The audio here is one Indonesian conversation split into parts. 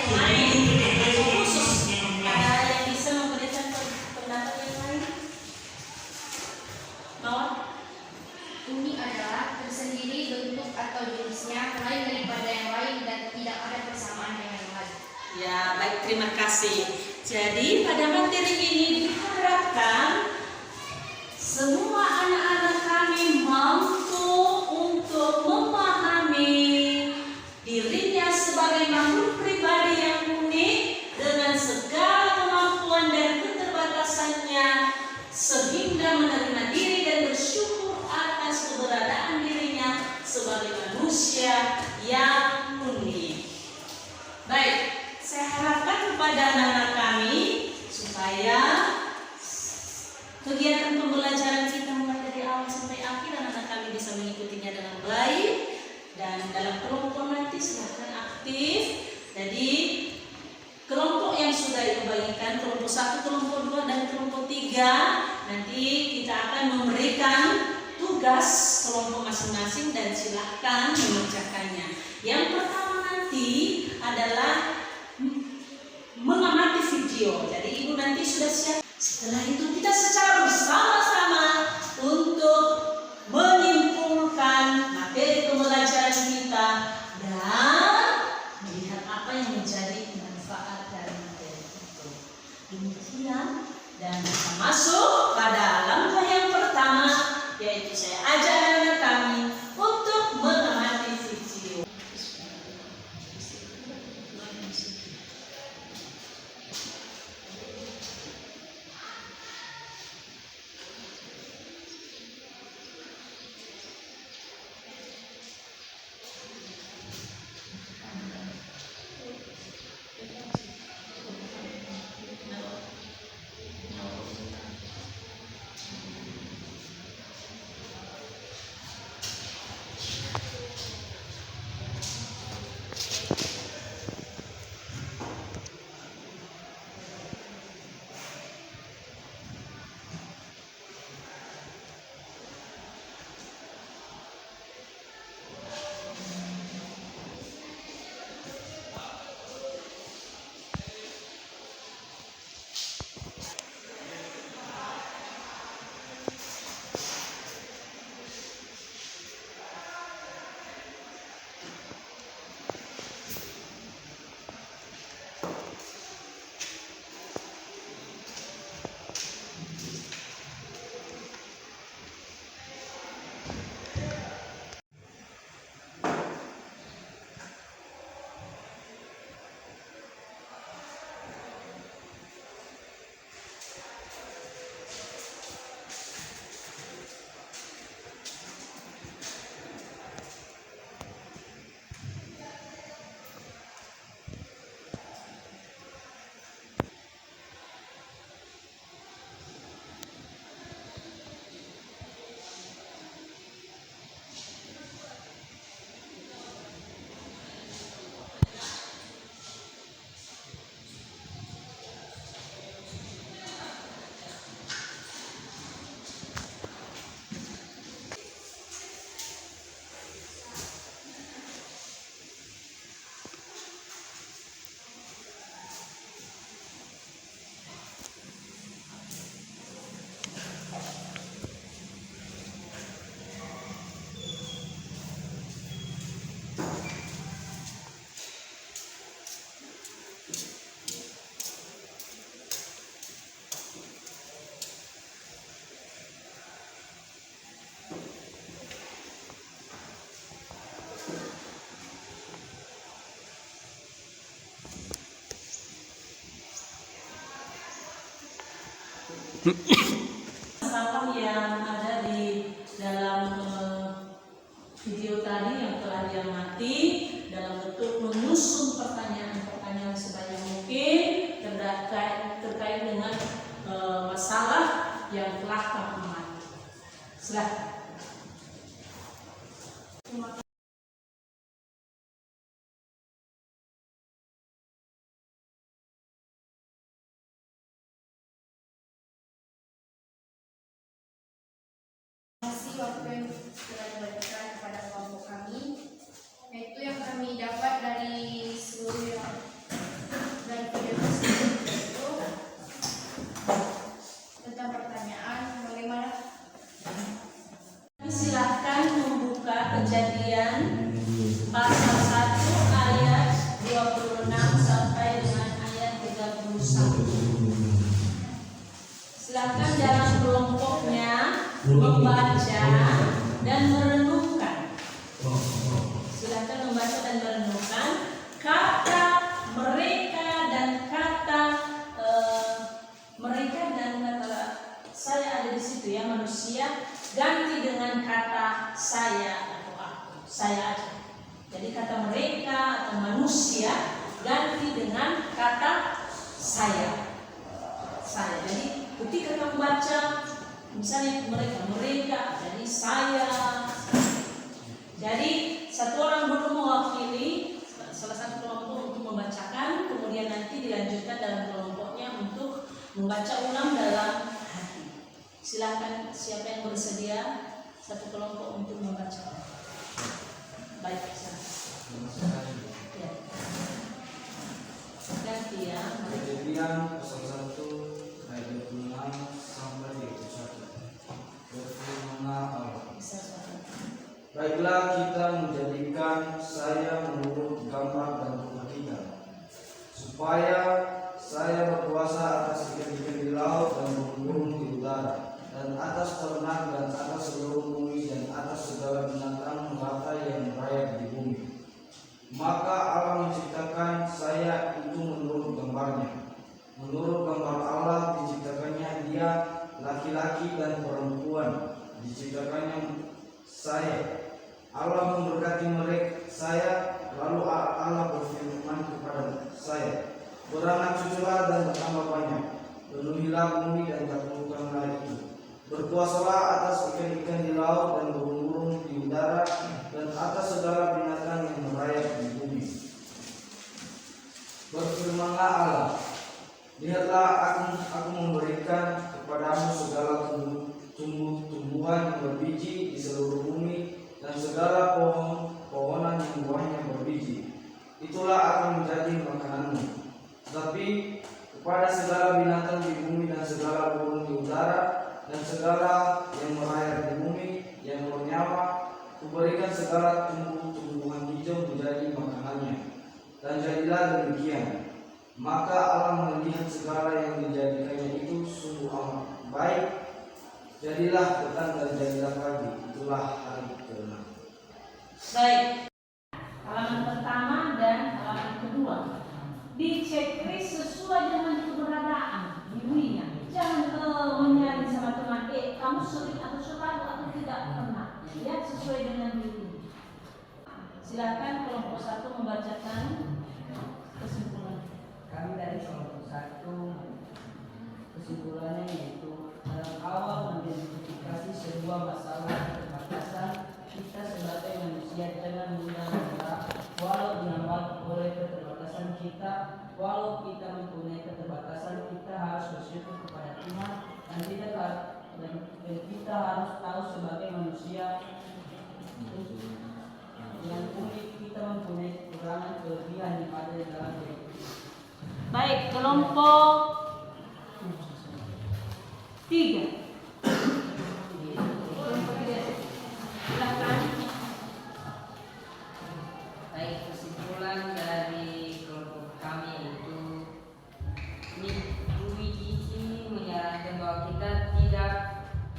yang lain atau khusus? Ada yang bisa memberikan pendapat yang lain? Mawar? Unik adalah tersendiri bentuk atau jenisnya, lain daripada yang lain dan tidak ada persamaan dengan yang lain. Ya, baik, terima kasih. Jadi pada materi ini diharapkan semua anak-anak kami mampu untuk memahami dirinya sebagai makhluk pribadi yang unik dengan segala kemampuan dan keterbatasannya, sehingga menerima diri dan bersyukur atas keberadaan dirinya sebagai manusia yang unik. Baik, saya harapkan kepada anak-anak kami supaya kegiatan pembelajaran kita mulai dari awal sampai akhir anak-anak kami bisa mengikutinya dengan baik, dan dalam kelompok nanti silahkan aktif. Jadi kelompok yang sudah ibu bagikan, kelompok 1, kelompok 2, dan kelompok 3, nanti kita akan memberikan tugas kelompok masing-masing dan silahkan mengerjakannya. Yang pertama nanti adalah mengamati video. Jadi ibu nanti sudah siap. Setelah itu kita secara bersama-sama untuk menyimpulkan materi pembelajaran kita dan melihat apa yang menjadi manfaat dari materi itu. Demikian, dan kita masuk pada langkah yang pertama, yaitu saya ajak anak kami untuk mengamati video. Masalah yang ada di dalam video tadi yang telah diamati dalam bentuk menyusun pertanyaan-pertanyaan sebanyak mungkin terkait dengan masalah yang telah kamu amati. Silahkan. Waktu yang telah diberikan kepada kelompok kami, yaitu yang kami dapat dari seluruh yang Silakan dalam kelompoknya membaca dan merenungkan. Silakan membaca dan merenungkan kata mereka dan kata saya ada di situ ya, manusia, ganti dengan kata saya atau aku, saya aja. Jadi kata mereka atau manusia ganti dengan kata saya. Jadi ketika kamu baca misalnya mereka, jadi saya. Jadi satu orang guru mewakili salah satu kelompok untuk membacakan, kemudian nanti dilanjutkan dalam kelompoknya untuk membaca ulang dalam hati. Silakan siapa yang bersedia satu kelompok untuk membaca. Baik, silakan. Ya. Ganti ya. Kejadian pasal 1 ayat 26 sampai 31. Berfirmanlah Allah. Baiklah, kita menjadikan saya menurut gambar dan rupa kita, supaya saya berkuasa atas ikan-ikan di laut dan burung-burung di udara, dan atas ternak dan atas seluruh bumi dan atas segala binatang melata yang merayap di bumi. Maka Allah menciptakan saya itu menurut gambarnya. Menurut gambar Allah diciptakannya dia, laki-laki dan perempuan diciptakannya saya. Allah memberkati mereka saya, lalu Allah berfirman kepada saya, beranak cuculah dan bertambah banyak, penuhilah bumi dan taklukkanlah itu. Berkuasalah atas ikan-ikan di laut dan burung-burung di udara dan atas segala binatang yang merayap di bumi. Berfirmanlah Allah, lihatlah aku memberikan kepadamu segala tumbuhan yang berbiji di seluruh bumi dan segala pohon-pohonan yang buahnya berbiji. Itulah akan menjadi makananmu. Tetapi kepada segala binatang di bumi dan segala burung di udara dan segala yang merayap di bumi yang bernyawa, kuberikan segala tumbuhan hijau menjadi makanannya. Dan jadilah demikian. Maka Allah melihat segala yang dijadikannya itu sungguh amat baik. Jadilah petang dan jadilah pagi. Itulah hari ke-6. Baik. Halaman pertama dan halaman kedua. Dicekris sesuai dengan keberadaan dirinya. Jangan menyari sama teman, kamu sering atau selalu atau tidak pernah. Ya, sesuai dengan diri. Silakan kelompok 1 membacakan kesimpulan. Kami dari kelompok 1 kesimpulannya yaitu dalam awal mengidentifikasi sebuah masalah keterbatasan kita sebagai manusia jangan mudah menyerah walau dinamai oleh keterbatasan kita. Walau kita mempunyai keterbatasan, kita harus bersyukur kepada Tuhan dan kita harus tahu sebagai manusia yang unik kita mempunyai kekurangan kelebihan yang ada di dalam diri. Baik, kelompok 3. Silakan. Baik, kesimpulan dari kelompok kami itu ini menyarankan bahwa kita tidak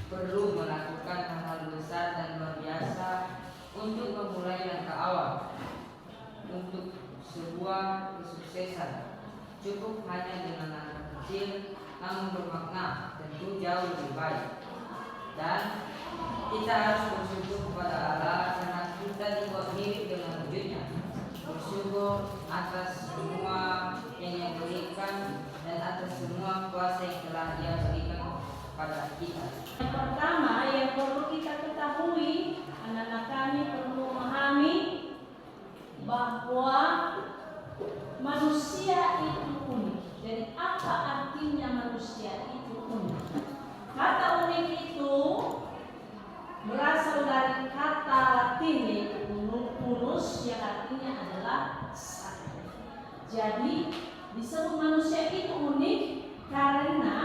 perlu melakukan hal-hal besar dan luar biasa untuk memulai langkah awal untuk sebuah kesuksesan. Cukup hanya dengan langkah kecil namun bermakna, tentu jauh lebih baik. Dan kita harus bersyukur kepada Allah karena kita dibuat mirip dengan wujudnya. Bersyukur atas semua yang Dia berikan dan atas semua kuasa yang telah Dia berikan kepada kita. Yang pertama yang perlu kita ketahui, anak-anak kami perlu memahami bahwa manusia itu unik. Jadi apa artinya manusia itu unik? Kata unik itu berasal dari kata Latin yaitu unus yang artinya adalah satu. Jadi disebut manusia itu unik karena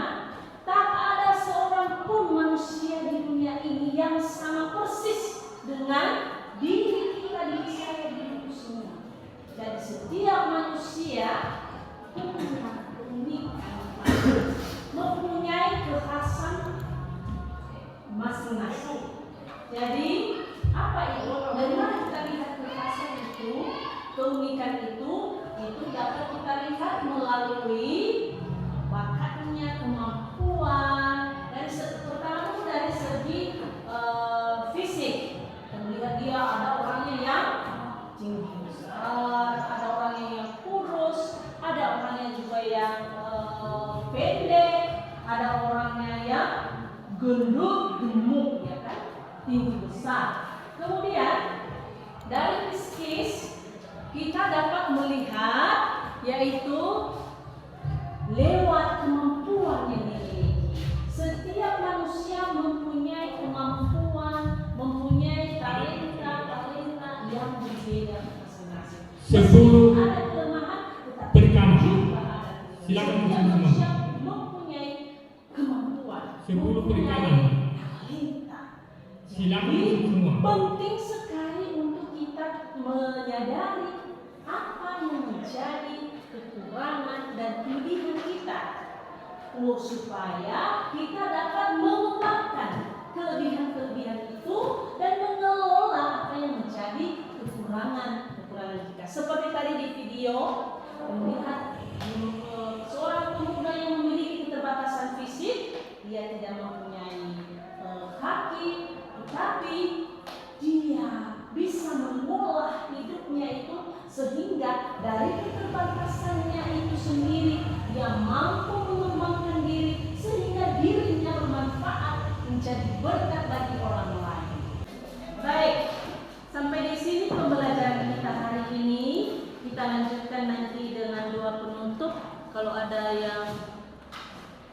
tak ada seorang pun manusia di dunia ini yang sama persis dengan diri kita, diri saya, diriku semua. Jadi setiap manusia punya keunikan. masing-masing. Jadi apa itu? Dari mana kita lihat kekhasan itu, keunikan itu dapat kita lihat melalui bakatnya, kemampuan. Pertama dari segi fisik. Kita melihat dia ada orangnya yang tinggi besar, ada orangnya yang kurus, ada orangnya juga yang pendek, ada orangnya yang gendut, gemuk, ya kan, tinggi besar. Kemudian dari psikis kita dapat melihat yaitu lewat kemampuan yang dimiliki. Setiap manusia mempunyai kemampuan, mempunyai talenta yang berbeda masing-masing. Sebelum Ada kelemahan, tetapi pertama, juga ada kelebihan. silakan Setiap bersama-sama. manusia mempunyai kemampuan, Sebelum mempunyai perikanan. talenta. Silakan Jadi, semua. penting sekali untuk kita menyadari apa yang menjadi kekurangan dan kelebihan kita, supaya kita dapat mengembangkan kelebihan-kelebihan itu dan mengelola apa yang menjadi kekurangan kita. Seperti tadi di video melihat seorang pemuda yang memiliki keterbatasan fisik, dia tidak mempunyai kaki, tetapi dia bisa mengolah hidupnya itu sehingga dari keterbatasannya itu sendiri dia mampu mengembangkan diri sehingga dirinya bermanfaat menjadi berkat bagi orang lain. Baik, sampai di sini pembelajaran kita hari ini. Kita lanjutkan nanti dengan doa penutup kalau ada yang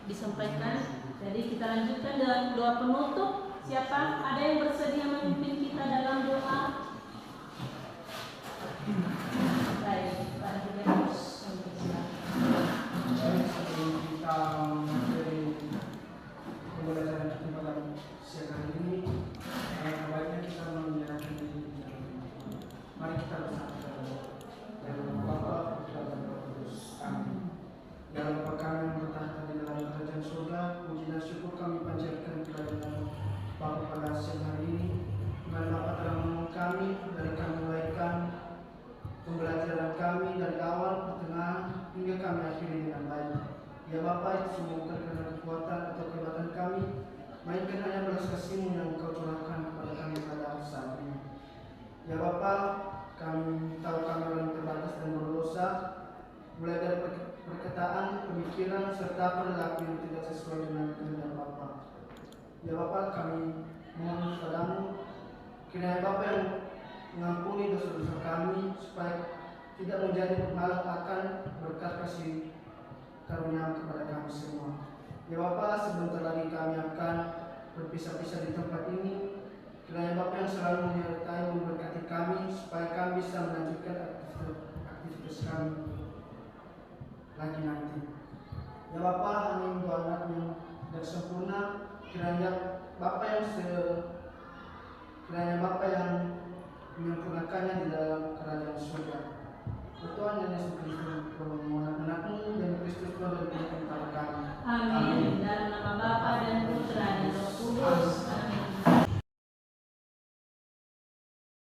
disampaikan. Jadi kita lanjutkan dengan doa penutup. Siapa? Ada yang bersedia memimpin kita dalam doa? Baik, Pak Gubernur. Sebelum kita mengakhiri pembelajaran kita pada siang hari ini, baiknya kita menyerahkan diri. Mari kita bersama dalam Bapa, Putra dan Roh Kudus. Amin. Dalam perkara yang bertahta di dalam kerajaan surga, puji dan syukur kami panjatkan kepada Bapa pada siang hari ini. Dengan Bapa telah menolong kami dari kami mulaikan pembelajaran kami dari awal, pertengahan, hingga kami akhiri dengan baik. Ya Bapa, itu semua bukan karena kekuatan atau kehebatan kami, melainkan hanya belas kasih-Mu yang Engkau curahkan kepada kami pada saat ini. Ya Bapa, kami tahu kami orang terbatas dan berdosa, mulai dari perkataan, pemikiran, serta perilaku yang tidak sesuai dengan kehendak Bapa. Ya Bapa, kami mohon padamu, kiranya Bapa yang mengampuni dosa-dosa kami, supaya tidak menjadi penghalang akan berkat kasih karunia kepada kami semua. Ya Bapa, sebentar lagi kami akan berpisah-pisah di tempat ini. Kiranya Bapa yang selalu menyertai memberkati kami, supaya kami bisa melanjutkan aktivitas kami lagi nanti. Ya Bapa, amin doa anak yang tidak sempurna. Kiranya Bapa yang menyempurnakannya di dalam kerajaan surga. Tuhan yang Yesus Kristus, permohonan anak-Mu dan Kristus Tuhan dan Tuhan kami. Amin. Dalam nama Bapa dan Putra dan Roh Kudus.